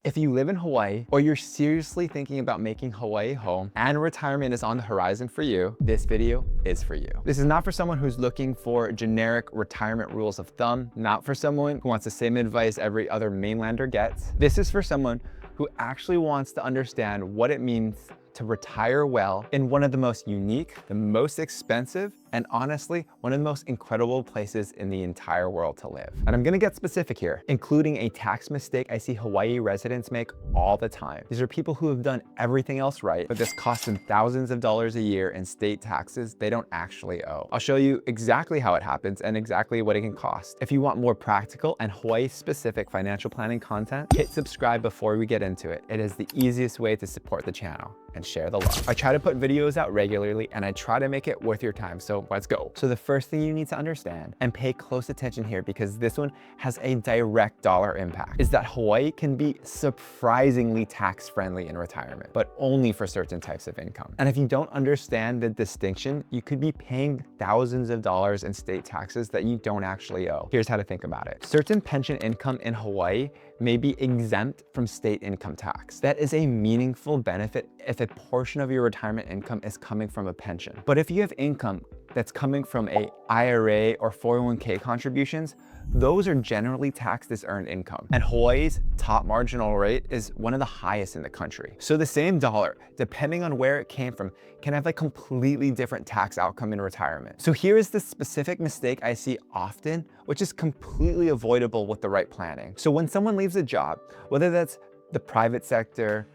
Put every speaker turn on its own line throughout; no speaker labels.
If you live in Hawaii or you're seriously thinking about making Hawaii home and retirement is on the horizon for you, this video is for you. This is not for someone who's looking for generic retirement rules of thumb, not for someone who wants the same advice every other mainlander gets. This is for someone who actually wants to understand what it means to retire well in one of the most unique, the most expensive, and honestly, one of the most incredible places in the entire world to live. And I'm gonna get specific here, including a tax mistake I see Hawaii residents make all the time. These are people who have done everything else right, but this costs them thousands of dollars a year in state taxes they don't actually owe. I'll show you exactly how it happens and exactly what it can cost. If you want more practical and Hawaii-specific financial planning content, hit subscribe before we get into it. It is the easiest way to support the channel and share the love. I try to put videos out regularly and I try to make it worth your time, so let's go. So the first thing you need to understand and pay close attention here, because this one has a direct dollar impact, is that Hawaii can be surprisingly tax-friendly in retirement, but only for certain types of income. And if you don't understand the distinction, you could be paying thousands of dollars in state taxes that you don't actually owe. Here's how to think about it. Certain pension income in Hawaii may be exempt from state income tax. That is a meaningful benefit if a portion of your retirement income is coming from a pension. But if you have income that's coming from a IRA or 401k contributions, those are generally taxed as earned income. And Hawaii's top marginal rate is one of the highest in the country. So the same dollar, depending on where it came from, can have a completely different tax outcome in retirement. So here is the specific mistake I see often, which is completely avoidable with the right planning. So when someone leaves a job, whether that's the private sector,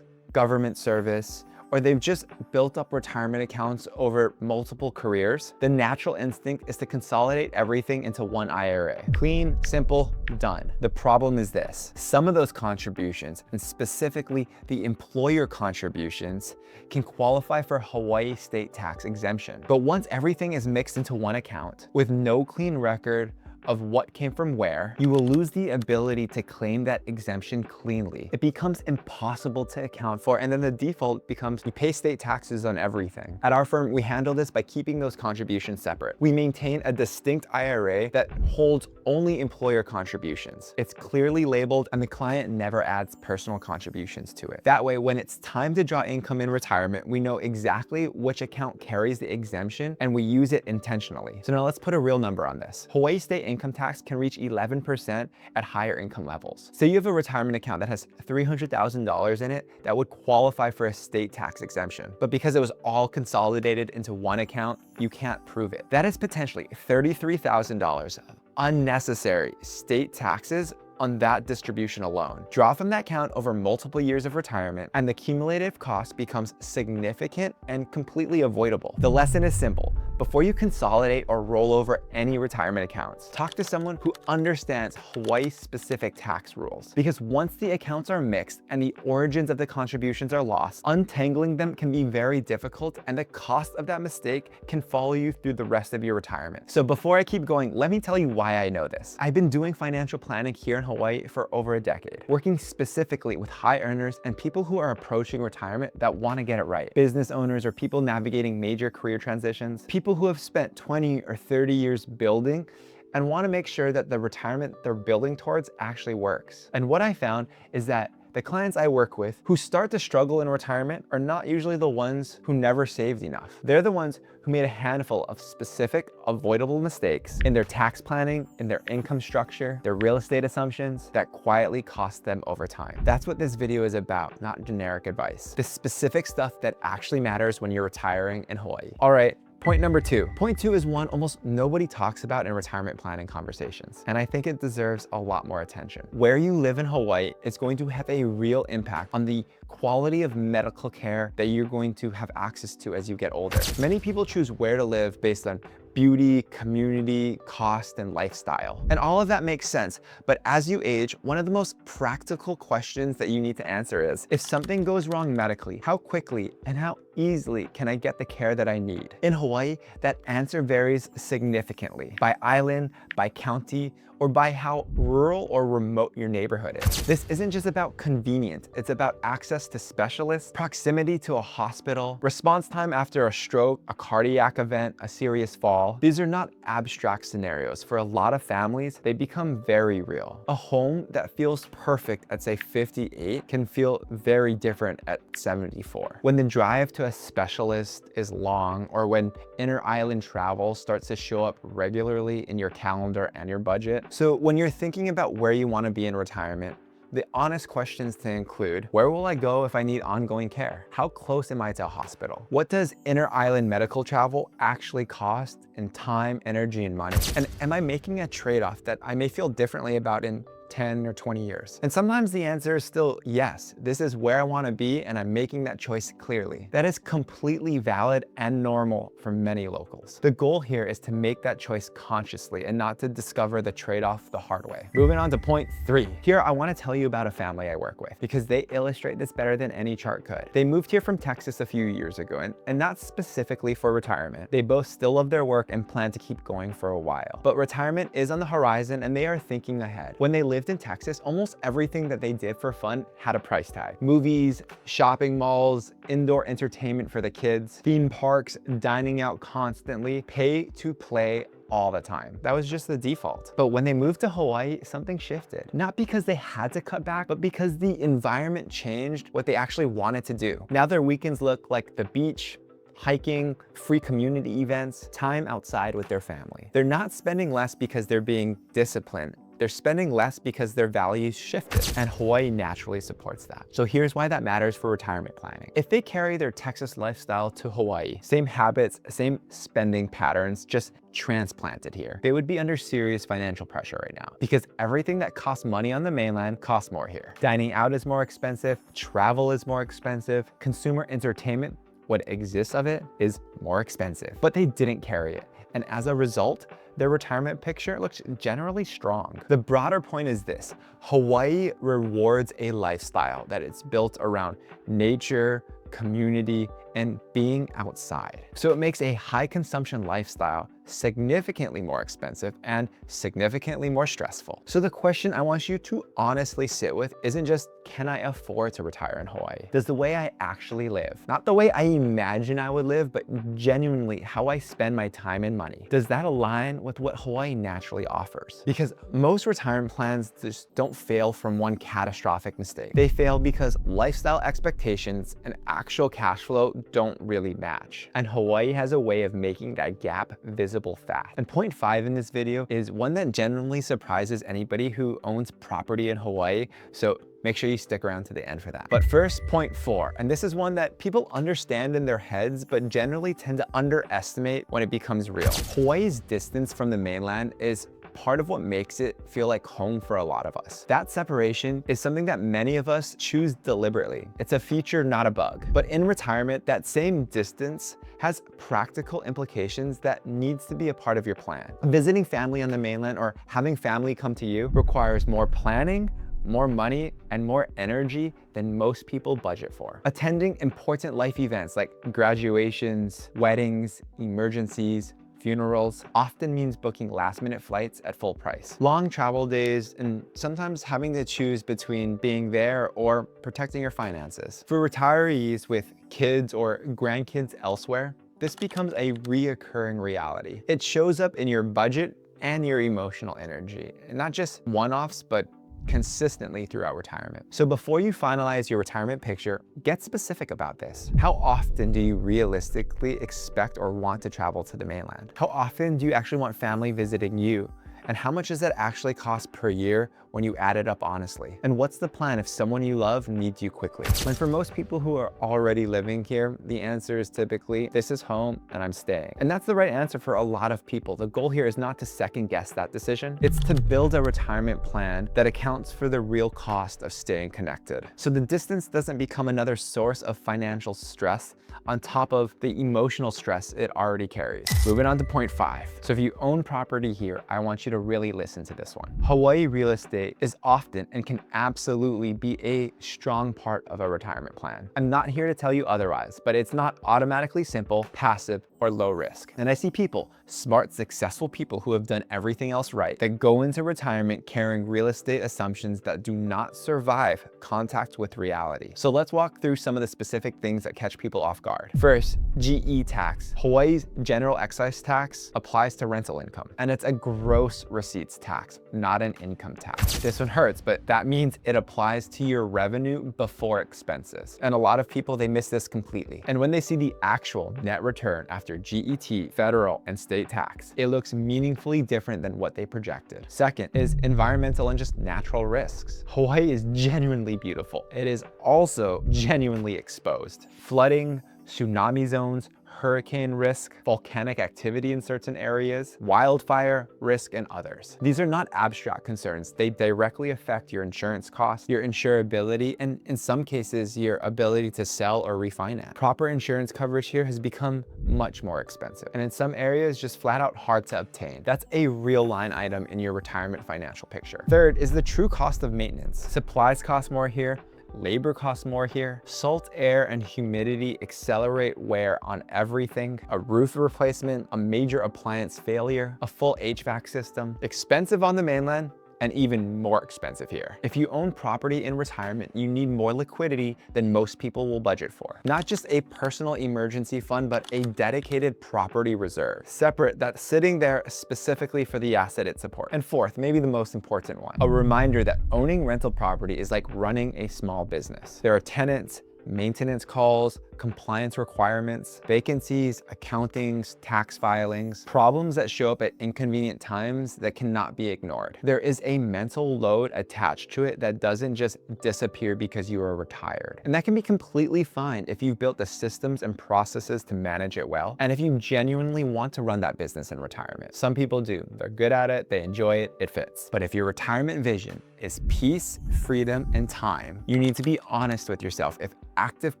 government service, or they've just built up retirement accounts over multiple careers, the natural instinct is to consolidate everything into one IRA. Clean, simple, done. The problem is this: some of those contributions, and specifically the employer contributions, can qualify for Hawaii state tax exemption. But once everything is mixed into one account with no clean record of what came from where, you will lose the ability to claim that exemption cleanly. It becomes impossible to account for, and then the default becomes you pay state taxes on everything. At our firm, we handle this by keeping those contributions separate. We maintain a distinct IRA that holds only employer contributions. It's clearly labeled and the client never adds personal contributions to it. That way, when it's time to draw income in retirement, we know exactly which account carries the exemption and we use it intentionally. So now let's put a real number on this. Hawaii state income tax can reach 11% at higher income levels. Say you have a retirement account that has $300,000 in it that would qualify for a state tax exemption, but because it was all consolidated into one account, you can't prove it. That is potentially $33,000 of unnecessary state taxes on that distribution alone. Draw from that account over multiple years of retirement, and the cumulative cost becomes significant and completely avoidable. The lesson is simple. Before you consolidate or roll over any retirement accounts, talk to someone who understands Hawaii-specific tax rules. Because once the accounts are mixed and the origins of the contributions are lost, untangling them can be very difficult, and the cost of that mistake can follow you through the rest of your retirement. So before I keep going, let me tell you why I know this. I've been doing financial planning here in Hawaii for over a decade, working specifically with high earners and people who are approaching retirement that want to get it right. Business owners or people navigating major career transitions, people who have spent 20 or 30 years building and want to make sure that the retirement they're building towards actually works. And what I found is that the clients I work with who start to struggle in retirement are not usually the ones who never saved enough. They're the ones who made a handful of specific, avoidable mistakes in their tax planning, in their income structure, their real estate assumptions that quietly cost them over time. That's what this video is about, not generic advice. The specific stuff that actually matters when you're retiring in Hawaii. All right. Point number two. Point two is one almost nobody talks about in retirement planning conversations, and I think it deserves a lot more attention. Where you live in Hawaii is going to have a real impact on the quality of medical care that you're going to have access to as you get older. Many people choose where to live based on beauty, community, cost, and lifestyle. And all of that makes sense. But as you age, one of the most practical questions that you need to answer is, if something goes wrong medically, how quickly and how easily can I get the care that I need? In Hawaii, that answer varies significantly by island, by county, or by how rural or remote your neighborhood is. This isn't just about convenience, it's about access to specialists, proximity to a hospital, response time after a stroke, a cardiac event, a serious fall. These are not abstract scenarios. For a lot of families, they become very real. A home that feels perfect at say 58 can feel very different at 74. When the drive to a specialist is long, or when inter-island travel starts to show up regularly in your calendar and your budget. So when you're thinking about where you want to be in retirement, the honest questions to include: where will I go if I need ongoing care? How close am I to a hospital? What does inter-island medical travel actually cost in time, energy, and money? And am I making a trade-off that I may feel differently about in 10 or 20 years? And sometimes the answer is still yes, this is where I want to be and I'm making that choice clearly. That is completely valid and normal for many locals. The goal here is to make that choice consciously and not to discover the trade-off the hard way. Moving on to point 3. Here I want to tell you about a family I work with because they illustrate this better than any chart could. They moved here from Texas a few years ago and not specifically for retirement. They both still love their work and plan to keep going for a while. But retirement is on the horizon and they are thinking ahead. When they lived in Texas, almost everything that they did for fun had a price tag. Movies, shopping malls, indoor entertainment for the kids, theme parks, dining out constantly, pay to play all the time. That was just the default. But when they moved to Hawaii, something shifted. Not because they had to cut back, but because the environment changed what they actually wanted to do. Now their weekends look like the beach, hiking, free community events, time outside with their family. They're not spending less because they're being disciplined. They're spending less because their values shifted, and Hawaii naturally supports that. So here's why that matters for retirement planning. If they carry their Texas lifestyle to Hawaii, same habits, same spending patterns, just transplanted here, they would be under serious financial pressure right now because everything that costs money on the mainland costs more here. Dining out is more expensive, travel is more expensive, consumer entertainment, what exists of it, is more expensive, but they didn't carry it. And as a result, their retirement picture looks generally strong. The broader point is this: Hawaii rewards a lifestyle that is built around nature, community, and being outside. So it makes a high consumption lifestyle significantly more expensive and significantly more stressful. So the question I want you to honestly sit with isn't just, can I afford to retire in Hawaii? Does the way I actually live, not the way I imagine I would live, but genuinely how I spend my time and money, does that align with what Hawaii naturally offers? Because most retirement plans just don't fail from one catastrophic mistake. They fail because lifestyle expectations and actual cash flow don't really match. And Hawaii has a way of making that gap visible fast. And point 5 in this video is one that genuinely surprises anybody who owns property in Hawaii. So make sure you stick around to the end for that. But first, point 4, and this is one that people understand in their heads, but generally tend to underestimate when it becomes real. Hawaii's distance from the mainland is part of what makes it feel like home for a lot of us. That separation is something that many of us choose deliberately. It's a feature, not a bug. But in retirement, that same distance has practical implications that needs to be a part of your plan. Visiting family on the mainland or having family come to you requires more planning, more money, and more energy than most people budget for. Attending important life events like graduations, weddings, emergencies, funerals often means booking last-minute flights at full price. Long travel days, and sometimes having to choose between being there or protecting your finances. For retirees with kids or grandkids elsewhere, this becomes a reoccurring reality. It shows up in your budget and your emotional energy, and not just one-offs, but consistently throughout retirement. So before you finalize your retirement picture, get specific about this. How often do you realistically expect or want to travel to the mainland? How often do you actually want family visiting you? And how much does that actually cost per year when you add it up honestly? And what's the plan if someone you love needs you quickly? And for most people who are already living here, the answer is typically, this is home and I'm staying. And that's the right answer for a lot of people. The goal here is not to second guess that decision. It's to build a retirement plan that accounts for the real cost of staying connected. So the distance doesn't become another source of financial stress on top of the emotional stress it already carries. Moving on to point 5. So if you own property here, I want you to to really listen to this one. Hawaii real estate is often and can absolutely be a strong part of a retirement plan. I'm not here to tell you otherwise, but it's not automatically simple, passive, or low risk. And I see people, smart, successful people who have done everything else right, that go into retirement carrying real estate assumptions that do not survive contact with reality. So let's walk through some of the specific things that catch people off guard. First, GE tax. Hawaii's general excise tax applies to rental income, and it's a gross receipts tax, not an income tax. This one hurts, but that means it applies to your revenue before expenses. And a lot of people, they miss this completely. And when they see the actual net return after GET, federal, and state tax, it looks meaningfully different than what they projected. Second is environmental and just natural risks. Hawaii is genuinely beautiful. It is also genuinely exposed. Flooding, tsunami zones, hurricane risk, volcanic activity in certain areas, wildfire risk, and others. These are not abstract concerns. They directly affect your insurance costs, your insurability, and in some cases, your ability to sell or refinance. Proper insurance coverage here has become much more expensive, and in some areas, just flat out hard to obtain. That's a real line item in your retirement financial picture. Third is the true cost of maintenance. Supplies cost more here. Labor costs more here. Salt, air, and humidity accelerate wear on everything. A roof replacement, a major appliance failure, a full HVAC system. Expensive on the mainland, and even more expensive here. If you own property in retirement, you need more liquidity than most people will budget for. Not just a personal emergency fund, but a dedicated property reserve, separate, that's sitting there specifically for the asset it supports. And fourth, maybe the most important one, a reminder that owning rental property is like running a small business. There are tenants, maintenance calls, compliance requirements, vacancies, accountings, tax filings, problems that show up at inconvenient times that cannot be ignored. There is a mental load attached to it that doesn't just disappear because you are retired. And that can be completely fine if you've built the systems and processes to manage it well, and if you genuinely want to run that business in retirement. Some people do. They're good at it, they enjoy it, it fits. But if your retirement vision is peace, freedom, and time, you need to be honest with yourself if active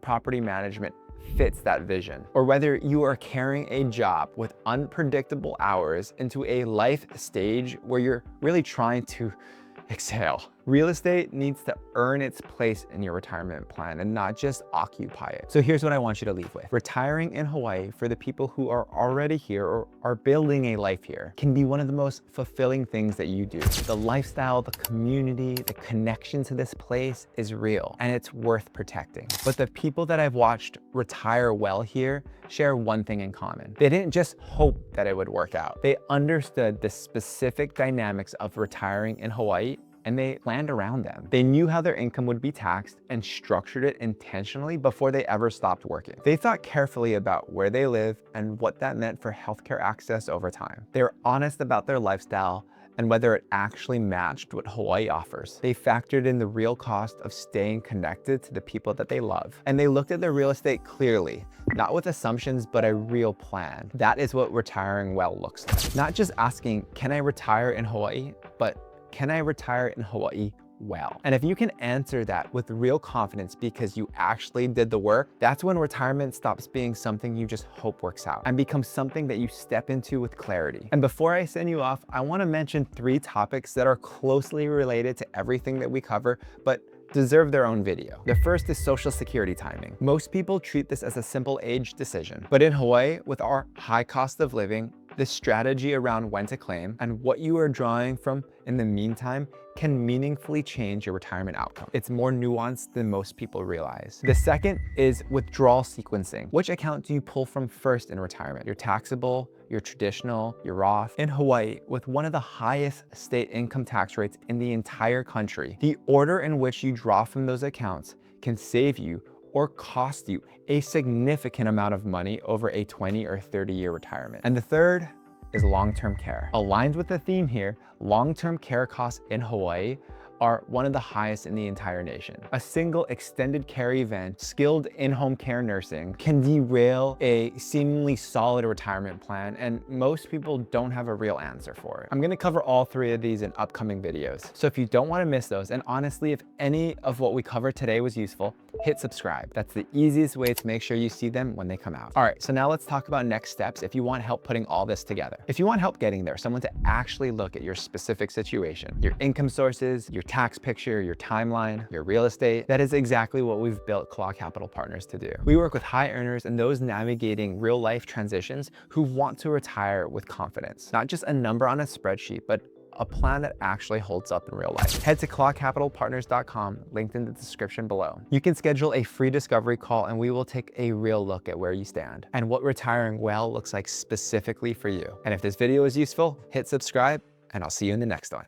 property management fits that vision, or whether you are carrying a job with unpredictable hours into a life stage where you're really trying to exhale. Real estate needs to earn its place in your retirement plan and not just occupy it. So here's what I want you to leave with. Retiring in Hawaii for the people who are already here or are building a life here can be one of the most fulfilling things that you do. The lifestyle, the community, the connection to this place is real and it's worth protecting. But the people that I've watched retire well here share one thing in common. They didn't just hope that it would work out. They understood the specific dynamics of retiring in Hawaii and they planned around them. They knew how their income would be taxed and structured it intentionally before they ever stopped working. They thought carefully about where they live and what that meant for healthcare access over time. They were honest about their lifestyle and whether it actually matched what Hawaii offers. They factored in the real cost of staying connected to the people that they love. And they looked at their real estate clearly, not with assumptions, but a real plan. That is what retiring well looks like. Not just asking, can I retire in Hawaii, but can I retire in Hawaii well? And if you can answer that with real confidence because you actually did the work, that's when retirement stops being something you just hope works out and becomes something that you step into with clarity. And before I send you off, I want to mention 3 topics that are closely related to everything that we cover, but deserve their own video. The first is Social Security timing. Most people treat this as a simple age decision, but in Hawaii, with our high cost of living, the strategy around when to claim and what you are drawing from in the meantime can meaningfully change your retirement outcome. It's more nuanced than most people realize. The second is withdrawal sequencing. Which account do you pull from first in retirement? Your taxable, your traditional, your Roth? In Hawaii, with one of the highest state income tax rates in the entire country, the order in which you draw from those accounts can save you or cost you a significant amount of money over a 20 or 30-year retirement. And the third is long-term care. Aligned with the theme here, long-term care costs in Hawaii are one of the highest in the entire nation. A single extended care event, skilled in-home care nursing, can derail a seemingly solid retirement plan, and most people don't have a real answer for it. I'm gonna cover all three of these in upcoming videos. So if you don't wanna miss those, and honestly, if any of what we covered today was useful, hit subscribe. That's the easiest way to make sure you see them when they come out. All right, so now let's talk about next steps if you want help putting all this together. If you want help getting there, someone to actually look at your specific situation, your income sources, your tax picture, your timeline, your real estate, that is exactly what we've built Claw Capital Partners to do. We work with high earners and those navigating real life transitions who want to retire with confidence. Not just a number on a spreadsheet, but a plan that actually holds up in real life. Head to clawcapitalpartners.com, linked in the description below. You can schedule a free discovery call and we will take a real look at where you stand and what retiring well looks like specifically for you. And if this video is useful, hit subscribe and I'll see you in the next one.